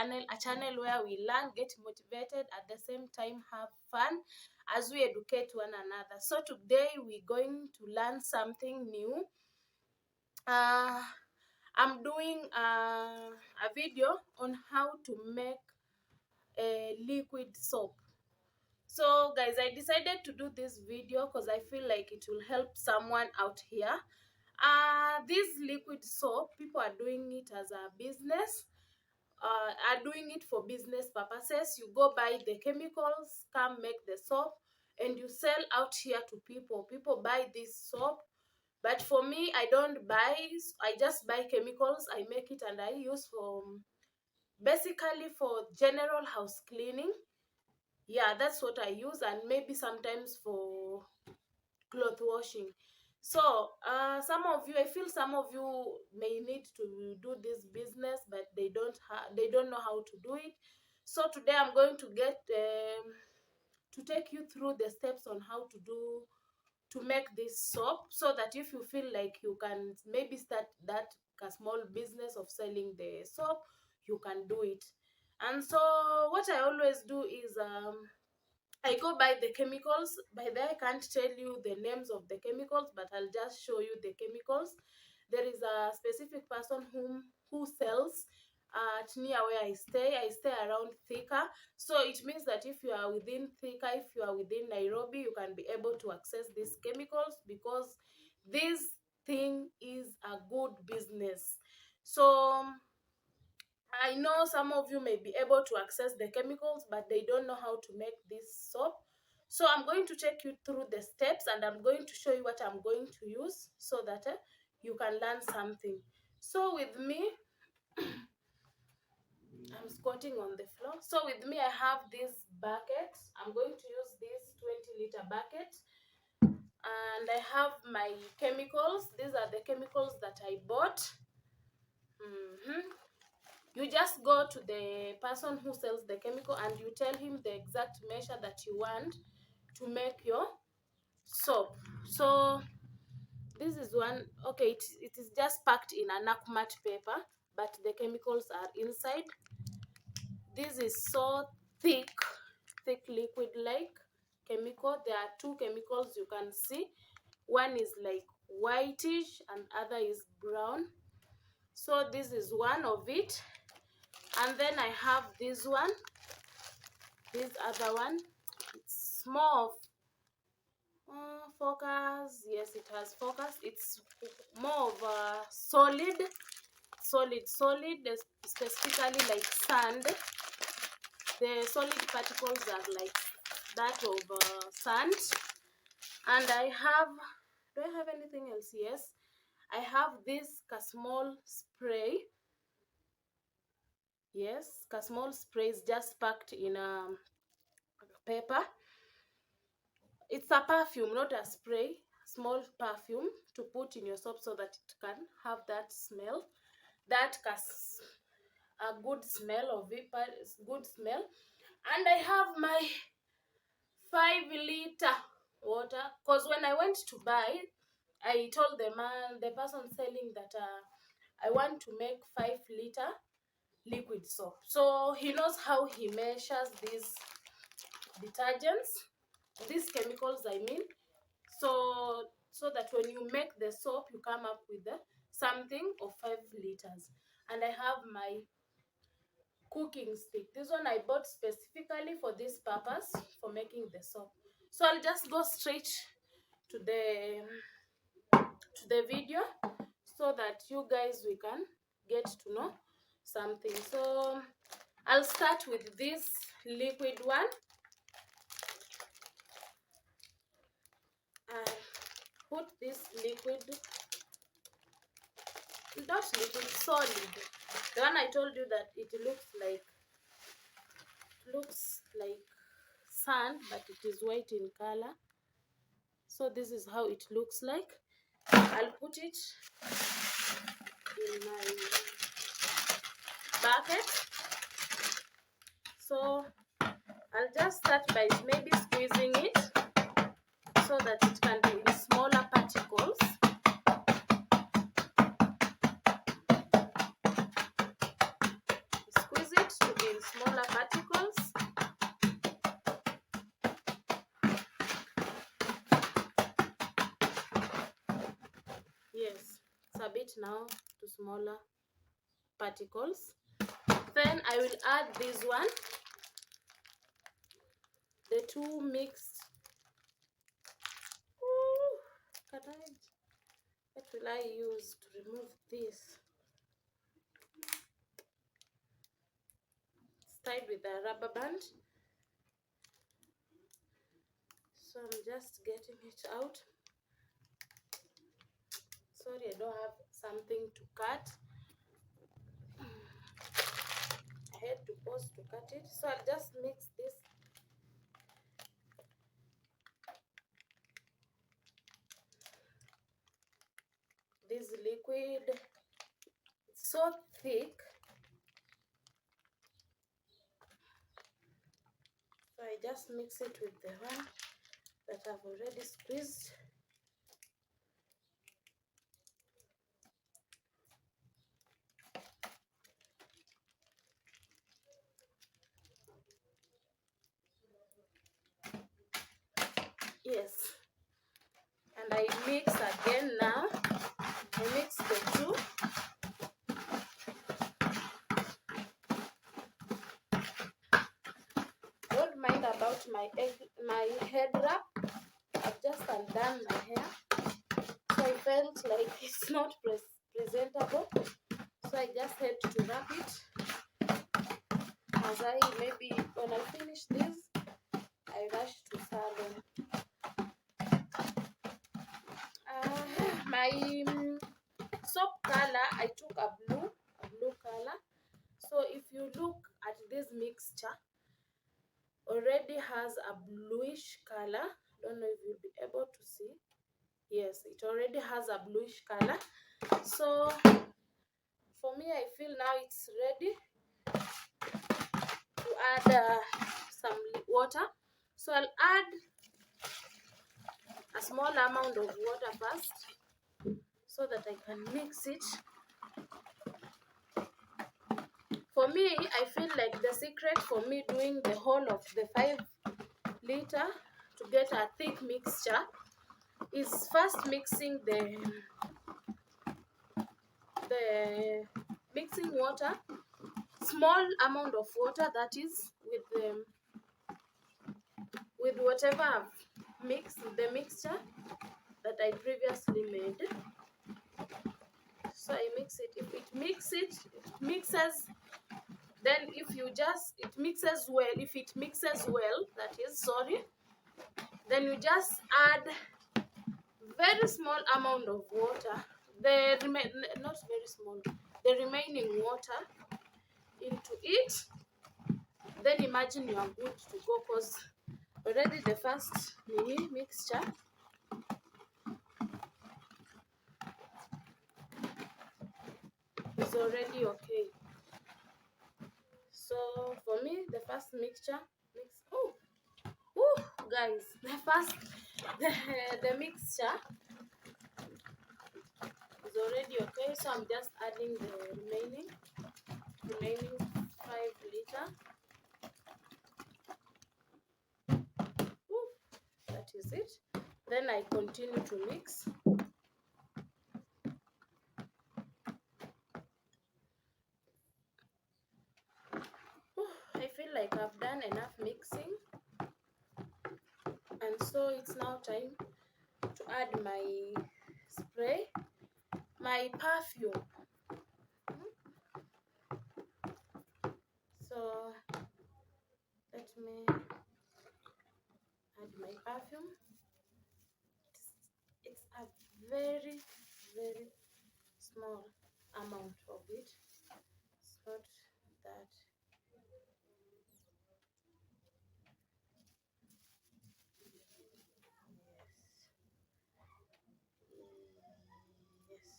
channel, a channel where we learn, get motivated, at the same time have fun as we educate one another. So today we're going to learn something new. I'm doing a video on how to make a liquid soap. So guys, I decided to do this video because I feel like it will help someone out here. This liquid soap, people are doing it as a business, are doing it for business purposes. You go buy the chemicals, come make the soap, and you sell out here to people. People buy this soap, but for me, I don't buy. I just buy chemicals, I make it, and I use for basically for general house cleaning. Yeah, that's what I use, and maybe sometimes for cloth washing. So I feel some of you may need to do this business, but they don't know how to do it. So today I'm going to to take you through the steps on how to make this soap, so that if you feel like you can maybe start that a small business of selling the soap, you can do it. And so what I always do is I go buy the chemicals. By there, I can't tell you the names of the chemicals, but I'll just show you the chemicals. There is a specific person who sells at near where I stay. I stay around Thika. So it means that if you are within Thika, if you are within Nairobi, you can be able to access these chemicals, because this thing is a good business. So I know some of you may be able to access the chemicals, but they don't know how to make this soap. So I'm going to take you through the steps, and I'm going to show you what I'm going to use, so that you can learn something. So with me, I'm squatting on the floor. So with me, I have this bucket. I'm going to use this 20-liter bucket. And I have my chemicals. These are the chemicals that I bought. You just go to the person who sells the chemical and you tell him the exact measure that you want to make your soap. So this is one. Okay, it is just packed in a nakumat paper, but the chemicals are inside. This is so thick liquid like chemical. There are two chemicals you can see. One is like whitish and other is brown. So this is one of it. And then I have this one, this other one. It's more of focus. Yes, it has focus. It's more of a solid, specifically like sand. The solid particles are like that of sand. And I have, do I have anything else? Yes, I have this small spray. Yes, small spray is just packed in a paper. It's a perfume, not a spray. Small perfume to put in your soap, so that it can have that smell, that a good smell of it, good smell. And I have my 5-liter water, because when I went to buy, I told the person selling that I want to make 5-liter liquid soap. So he knows how he measures these detergents, these chemicals I mean, so that when you make the soap, you come up with something of 5 liters. And I have my cooking stick. This one I bought specifically for this purpose, for making the soap. So I'll just go straight to the video, so that you guys, we can get to know something. So I'll start with this liquid one. And put this liquid, not liquid, solid. The one I told you that it looks like sand, but it is white in color. So this is how it looks like. I'll put it in my bucket. So I'll just start by maybe squeezing it, so that it can be in smaller particles. Squeeze it to smaller particles. Yes, it's a bit now to smaller particles. Then I will add this one, the two mixed. Ooh, what will I use to remove this? It's tied with a rubber band, so I'm just getting it out. Sorry, I don't have something to cut. I had to pause to cut it, so I'll just mix this liquid. It's so thick, so I just mix it with the one that I've already squeezed. Yes, and I mix again now. I mix the two. Don't mind about my head wrap. I've just undone my hair, so I felt like it's not presentable, so I just had to wrap it. As maybe when I finish this, I rush to salon. My soap color, I took a blue color. So if you look at this mixture, already has a bluish color. Don't know if you'll be able to see. Yes, it already has a bluish color. So for me, I feel now it's ready to add some water. So I'll add a small amount of water first, so that I can mix it. For me, I feel like the secret for me doing the whole of the 5 liter to get a thick mixture is first mixing the mixing water, small amount of water, that is with whatever I've mixed, the mixture that I previously made. So I mix it. If it mixes. Then if you just, it mixes well. If it mixes well, that is, sorry, then you just add very small amount of water. Not very small. The remaining water into it. Then imagine you are good to go, because already the first mini mixture is already okay. So for me, the first mixture guys, the mixture is already okay. So I'm just adding the remaining 5 liter. That is it. Then I continue to mix. I feel like I've done enough mixing, and so it's now time to add my spray, my perfume. So let me add my perfume. It's a very, very small amount of it. It's not that. Yes.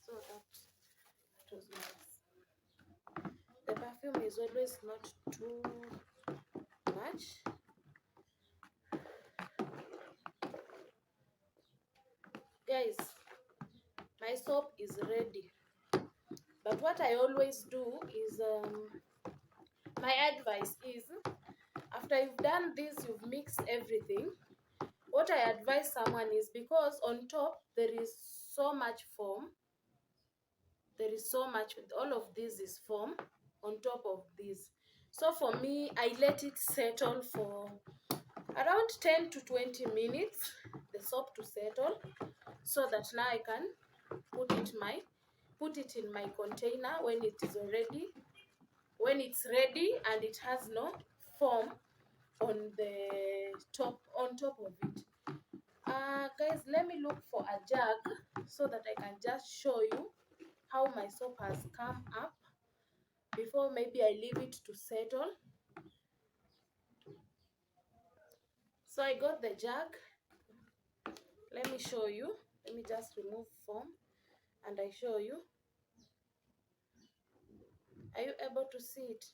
So that was nice. The perfume is always not too much. Guys, my soap is ready. But what I always do is my advice is, after you've done this, you've mixed everything, what I advise someone is, because on top there is so much foam, there is so much, all of this is foam on top of this. So for me, I let it settle for around 10 to 20 minutes, the soap to settle, so that now I can put it in my container when it is already, when it's ready and it has no foam on the top, on top of it. Guys, let me look for a jug so that I can just show you how my soap has come up before maybe I leave it to settle. So I got the jug. Let me show you. Let me just remove foam and I show you. Are you able to see it?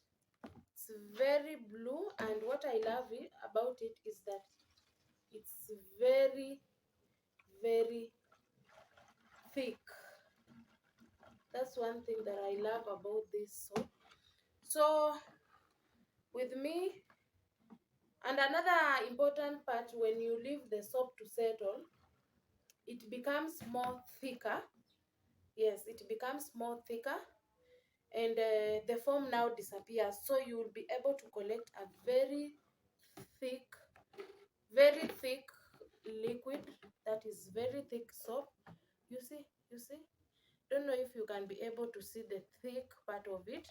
It's very blue, and what I love about it is that it's very, very thick. That's one thing that I love about this soap. So with me, and another important part, when you leave the soap to settle, it becomes more thicker. Yes, it becomes more thicker, and the foam now disappears, so you will be able to collect a thick very thick liquid, that is very thick soap. You see, don't know if you can be able to see the thick part of it.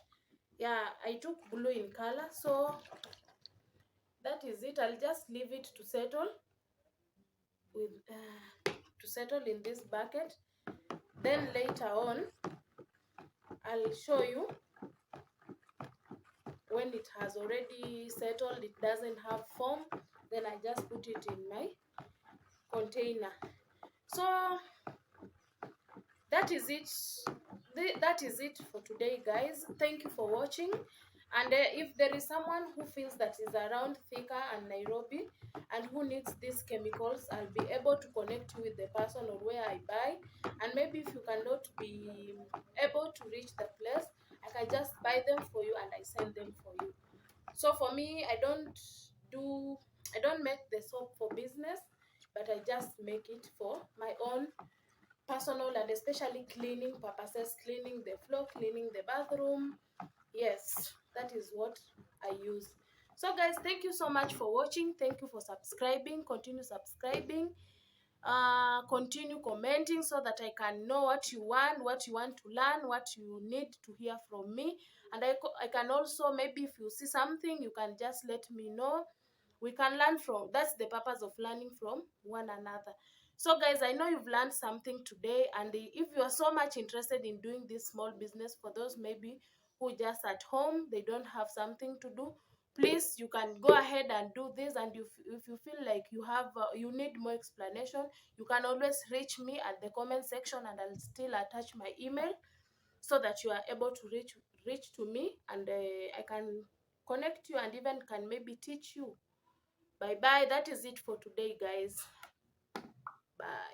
Yeah, I took blue in color, so that is it. I'll just leave it to settle with to settle in this bucket. Then later on, I'll show you when it has already settled, it doesn't have foam, then I just put it in my container. So that is it. That is it for today, guys. Thank you for watching. And if there is someone who feels that is around Thika and Nairobi and who needs these chemicals, I'll be able to connect you with the person or where I buy. And maybe if you cannot be able to reach the place, I can just buy them for you and I send them for you. So for me, I don't make the soap for business, but I just make it for my own personal and especially cleaning purposes, cleaning the floor, cleaning the bathroom. Yes, that is what I use. So guys, thank you so much for watching. Thank you for subscribing. Continue subscribing, continue commenting so that I can know what you want to learn, what you need to hear from me. And I can also, maybe if you see something, you can just let me know. We can learn from, that's the purpose of learning from one another. So guys, I know you've learned something today, and if you are so much interested in doing this small business, for those maybe who just at home, they don't have something to do, please, you can go ahead and do this. And if you feel like you need more explanation, you can always reach me at the comment section, and I'll still attach my email so that you are able to reach to me, and I can connect you and even can maybe teach you. Bye bye. That is it for today, guys. Bye.